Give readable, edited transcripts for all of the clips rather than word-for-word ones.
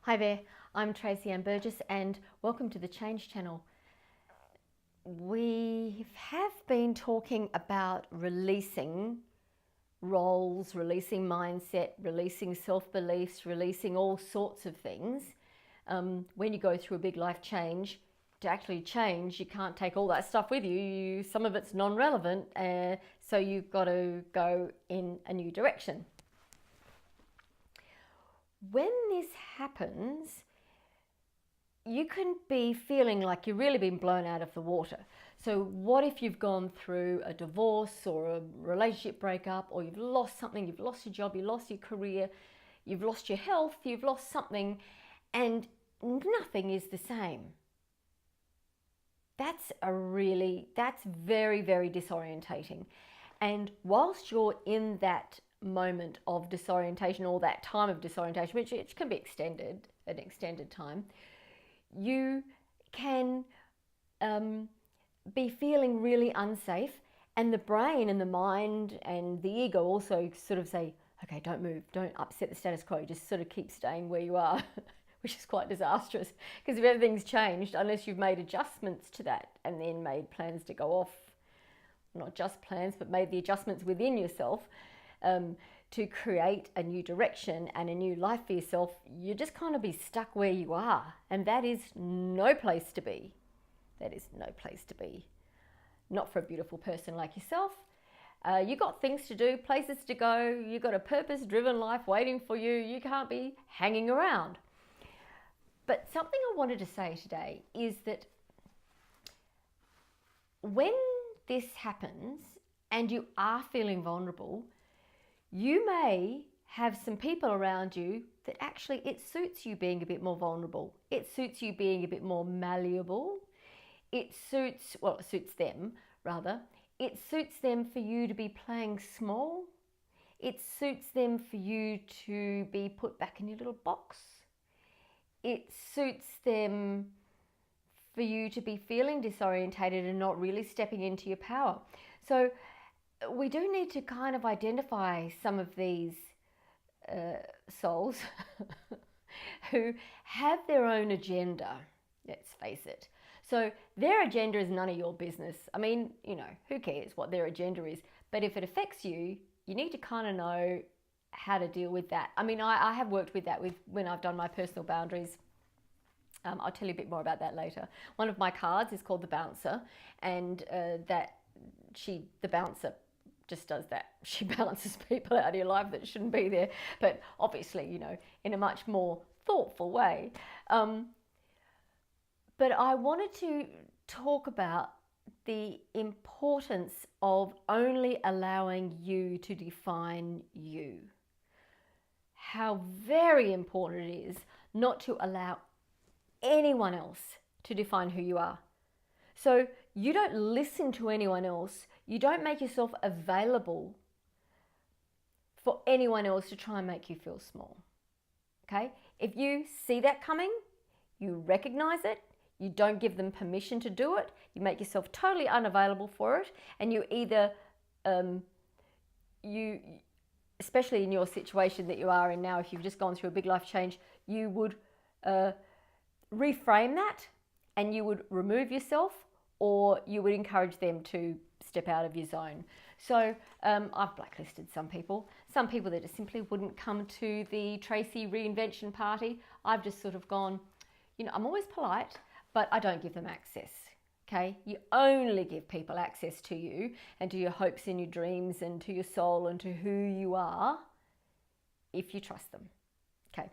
Hi there, I'm Tracey and Burgess and welcome to the Change channel. We have been talking about releasing roles, releasing mindset, releasing self-beliefs, releasing all sorts of things. When you go through a big life change, to actually change, you can't take all that stuff with you. Some of it's non-relevant, so you've got to go in a new direction. When this happens, you can be feeling like you've really been blown out of the water. So what if you've gone through a divorce or a relationship breakup, or you've lost something, you've lost your job, you lost your career, you've lost your health, you've lost something, and nothing is the same. That's very, very disorientating. And whilst you're in that moment of disorientation, or that time of disorientation, which can be an extended time, you can be feeling really unsafe, and the brain and the mind and the ego also sort of say, okay, don't move, don't upset the status quo, just sort of keep staying where you are, which is quite disastrous, because if everything's changed, unless you've made adjustments to that and then made plans to go off, not just plans, but made the adjustments within yourself to create a new direction and a new life for yourself, you just kind of be stuck where you are. And that is no place to be. That is no place to be. Not for a beautiful person like yourself. You got things to do, places to go. You got a purpose-driven life waiting for you. You can't be hanging around. But something I wanted to say today is that when this happens and you are feeling vulnerable, you may have some people around you that actually it suits you being a bit more vulnerable. It suits you being a bit more malleable. It suits them rather. It suits them for you to be playing small. It suits them for you to be put back in your little box. It suits them for you to be feeling disorientated and not really stepping into your power. So we do need to kind of identify some of these souls who have their own agenda, let's face it. So their agenda is none of your business. I mean, who cares what their agenda is? But if it affects you, you need to kind of know how to deal with that. I mean, I have worked with that when I've done my personal boundaries. I'll tell you a bit more about that later. One of my cards is called the Bouncer, and the Bouncer just does that. She balances people out of your life that shouldn't be there, but obviously, in a much more thoughtful way. But I wanted to talk about the importance of only allowing you to define you. How very important it is not to allow anyone else to define who you are. So you don't listen to anyone else. You don't make yourself available for anyone else to try and make you feel small. Okay? If you see that coming, you recognize it, you don't give them permission to do it, you make yourself totally unavailable for it, and you either, especially in your situation that you are in now, if you've just gone through a big life change, you would reframe that and you would remove yourself, or you would encourage them to step out of your zone. So I've blacklisted some people that just simply wouldn't come to the Tracey Reinvention party. I've just sort of gone, I'm always polite, but I don't give them access. Okay? You only give people access to you and to your hopes and your dreams and to your soul and to who you are if you trust them. Okay.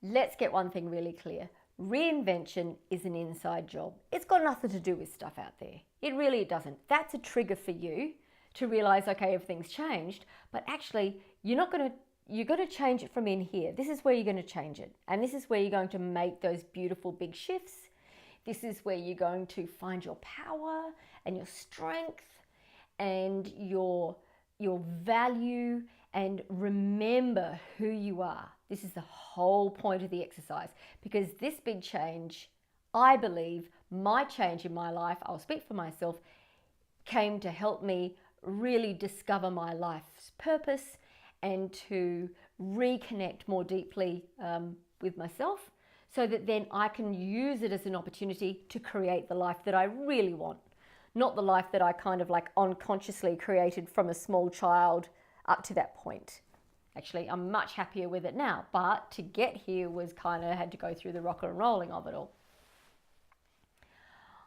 Let's get one thing really clear. Reinvention is an inside job. It's got nothing to do with stuff out there. It really doesn't. That's a trigger for you to realize, okay, everything's changed, but actually you're going to change it from in here. This is where you're going to change it. And this is where you're going to make those beautiful big shifts. This is where you're going to find your power and your strength and your value, and remember who you are. This is the whole point of the exercise, because this big change, I believe, my change in my life, I'll speak for myself, came to help me really discover my life's purpose and to reconnect more deeply with myself, so that then I can use it as an opportunity to create the life that I really want, not the life that I kind of like unconsciously created from a small child up to that point. Actually, I'm much happier with it now, but to get here was kind of had to go through the rock and rolling of it all.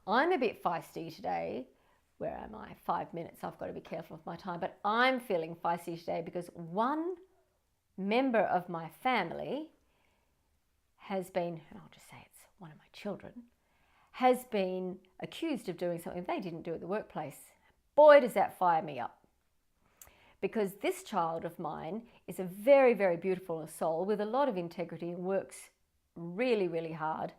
I'm a bit feisty today. Where am I? 5 minutes. I've got to be careful of my time, but I'm feeling feisty today because one member of my family has been, and I'll just say it's one of my children, has been accused of doing something they didn't do at the workplace. Boy, does that fire me up. Because this child of mine is a very, very beautiful soul with a lot of integrity and works really, really hard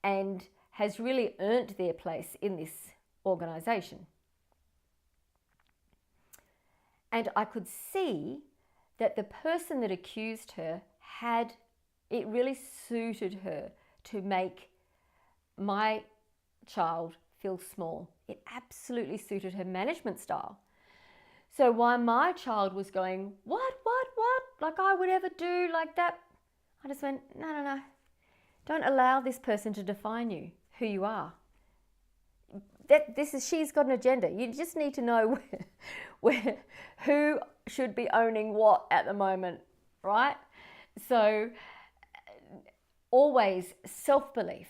and has really earned their place in this organisation. And I could see that the person that accused her it really suited her to make my child feel small. It absolutely suited her management style. So while my child was going, what, like I would ever do like that, I just went, no. Don't allow this person to define you, who you are. She's got an agenda. You just need to know who should be owning what at the moment, right? So always self-belief,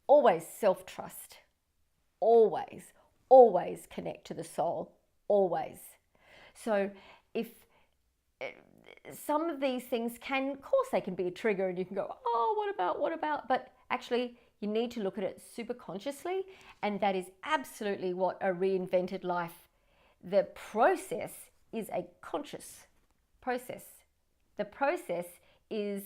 always self-trust, always connect to the soul, always. So if some of these things can, of course they can be a trigger and you can go, oh, what about? But actually you need to look at it super consciously, and that is absolutely what a reinvented life, the process is a conscious process. The process is,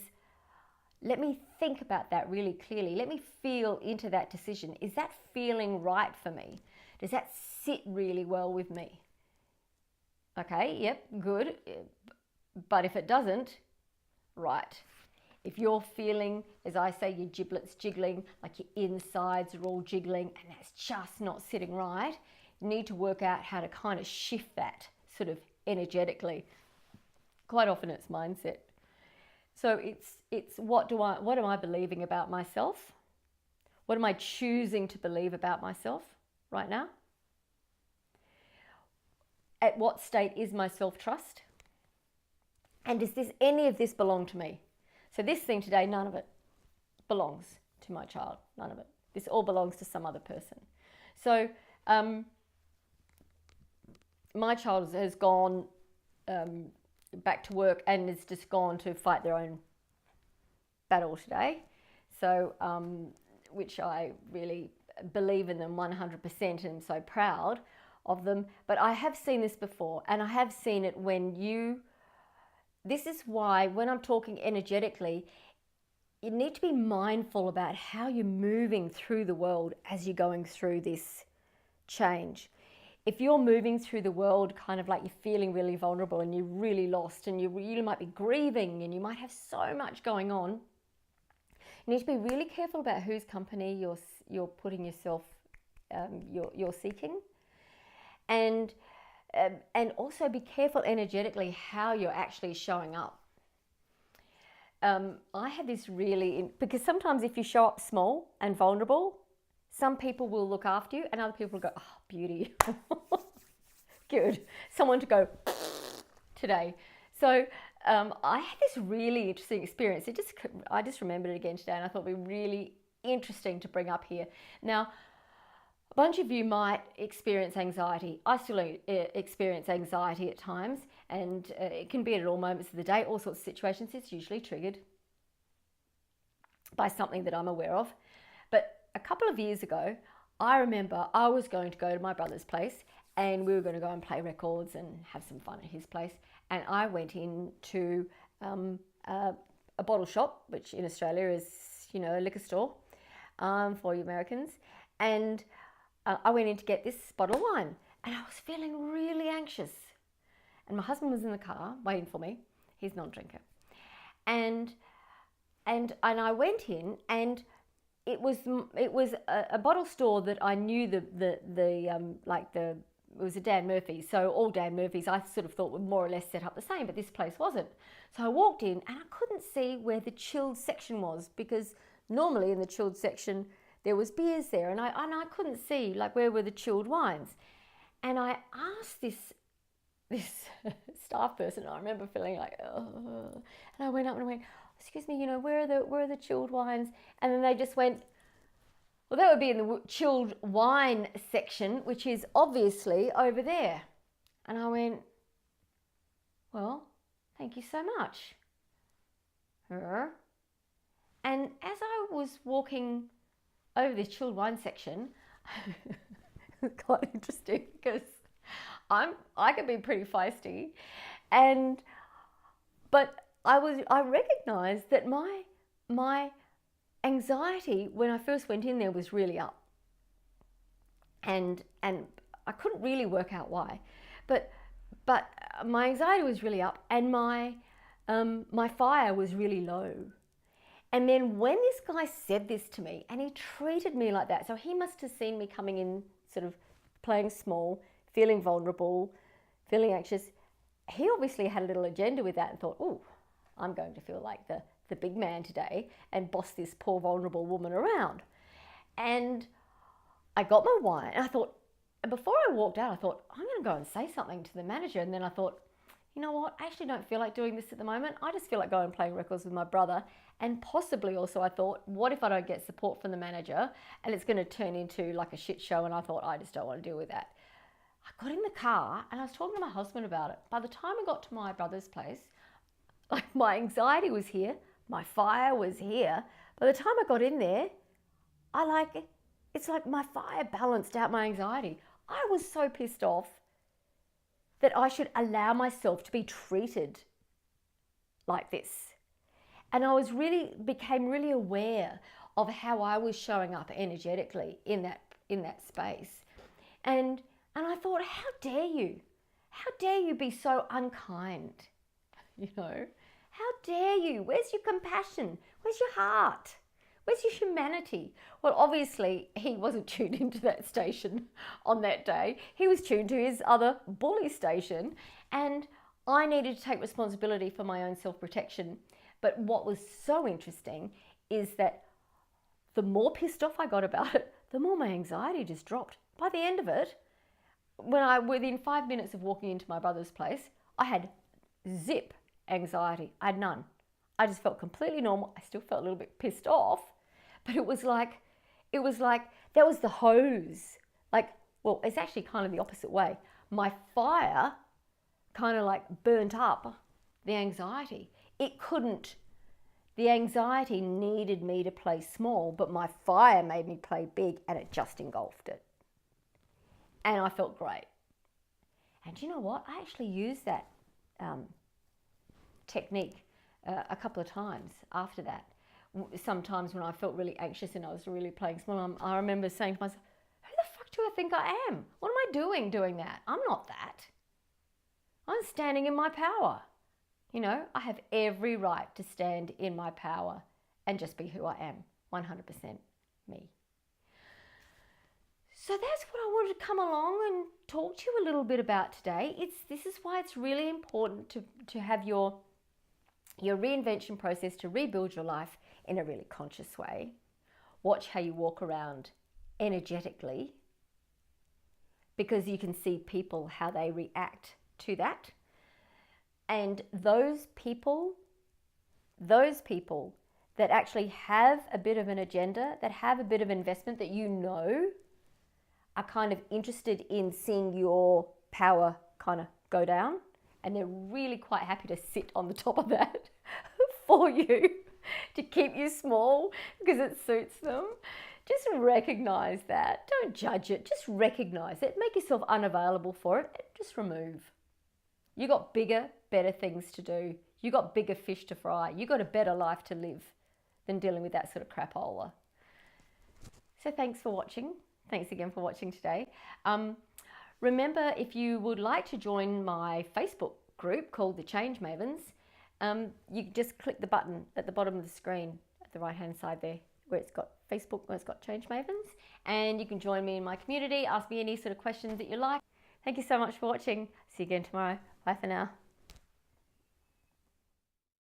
let me think about that really clearly. Let me feel into that decision. Is that feeling right for me? Does that sit really well with me? Okay, yep, good. But if it doesn't, right. If you're feeling, as I say, your giblets jiggling, like your insides are all jiggling and that's just not sitting right, you need to work out how to kind of shift that sort of energetically. Quite often it's mindset. So it's what am I believing about myself? What am I choosing to believe about myself right now? At what state is my self-trust? And does any of this belong to me? So this thing today, none of it belongs to my child, none of it. This all belongs to some other person. So my child has gone back to work and has just gone to fight their own battle today. So, which I really believe in them 100% and am so proud of them. But I have seen this before, and I have seen it this is why when I'm talking energetically, you need to be mindful about how you're moving through the world as you're going through this change. If you're moving through the world kind of like you're feeling really vulnerable and you're really lost and you might be grieving and you might have so much going on, you need to be really careful about whose company you're putting yourself, you're seeking. And also be careful energetically how you're actually showing up. I had this because sometimes if you show up small and vulnerable, some people will look after you and other people will go, oh, beauty. Good. Someone to go today. So I had this really interesting experience. I just remembered it again today and I thought it would be really interesting to bring up here. Now, a bunch of you might experience anxiety. I still experience anxiety at times, and it can be at all moments of the day, all sorts of situations. It's usually triggered by something that I'm aware of. But a couple of years ago, I remember I was going to go to my brother's place and we were going to go and play records and have some fun at his place. And I went into a bottle shop, which in Australia is, a liquor store for you Americans. And I went in to get this bottle of wine and I was feeling really anxious. And my husband was in the car waiting for me. He's a non-drinker. And I went in and it was a bottle store that I knew the it was a Dan Murphy's, so all Dan Murphy's I sort of thought were more or less set up the same, but this place wasn't. So I walked in and I couldn't see where the chilled section was, because normally in the chilled section there was beers there, and I couldn't see like where were the chilled wines. And I asked this staff person, I remember feeling like, oh, and I went up and I went, excuse me, where are the chilled wines? And then they just went, well, that would be in the chilled wine section, which is obviously over there. And I went, well, thank you so much. And as I was walking over the chilled wine section, it's quite interesting because I can be pretty feisty, but I recognized that my anxiety when I first went in there was really up, and I couldn't really work out why, but my anxiety was really up, and my fire was really low. And then when this guy said this to me, and he treated me like that, so he must have seen me coming in sort of playing small, feeling vulnerable, feeling anxious. He obviously had a little agenda with that and thought, oh, I'm going to feel like the big man today and boss this poor vulnerable woman around. And I got my wine, and I thought, and before I walked out, I thought, I'm going to go and say something to the manager. And then I thought, you know what, I actually don't feel like doing this at the moment. I just feel like going and playing records with my brother. And possibly also I thought, what if I don't get support from the manager and it's going to turn into like a shit show? And I thought, I just don't want to deal with that. I got in the car and I was talking to my husband about it. By the time I got to my brother's place, like my anxiety was here, my fire was here. By the time I got in there, it's like my fire balanced out my anxiety. I was so pissed off that I should allow myself to be treated like this. And I became really aware of how I was showing up energetically in that space. And I thought, how dare you? How dare you be so unkind? How dare you? Where's your compassion? Where's your heart? Where's your humanity? Well, obviously, he wasn't tuned into that station on that day. He was tuned to his other bully station, and I needed to take responsibility for my own self-protection. But what was so interesting is that the more pissed off I got about it, the more my anxiety just dropped. By the end of it, within 5 minutes of walking into my brother's place, I had zip anxiety. I had none. I just felt completely normal. I still felt a little bit pissed off, but it was like that was the hose. Well, it's actually kind of the opposite way. My fire kind of like burnt up the anxiety. The anxiety needed me to play small, but my fire made me play big, and it just engulfed it. And I felt great. And you know what? I actually used that technique a couple of times after that. Sometimes when I felt really anxious and I was really playing small, I remember saying to myself, who the fuck do I think I am? What am I doing that? I'm not that. I'm standing in my power. I have every right to stand in my power and just be who I am, 100% me. So that's what I wanted to come along and talk to you a little bit about today. This is why it's really important to have your reinvention process to rebuild your life in a really conscious way. Watch how you walk around energetically, because you can see people, how they react to that. And those people that actually have a bit of an agenda, that have a bit of investment, that are kind of interested in seeing your power kind of go down, and they're really quite happy to sit on the top of that for you to keep you small because it suits them. Just recognize that. Don't judge it. Just recognize it. Make yourself unavailable for it. Just remove. You got bigger, better things to do. You got bigger fish to fry. You got a better life to live than dealing with that sort of crapola. So thanks for watching. Thanks again for watching today. Remember, if you would like to join my Facebook group called the Change Mavens, you just click the button at the bottom of the screen at the right hand side there where it's got Facebook, where it's got Change Mavens, and you can join me in my community, ask me any sort of questions that you like. Thank you so much for watching. See you again tomorrow. Bye for now.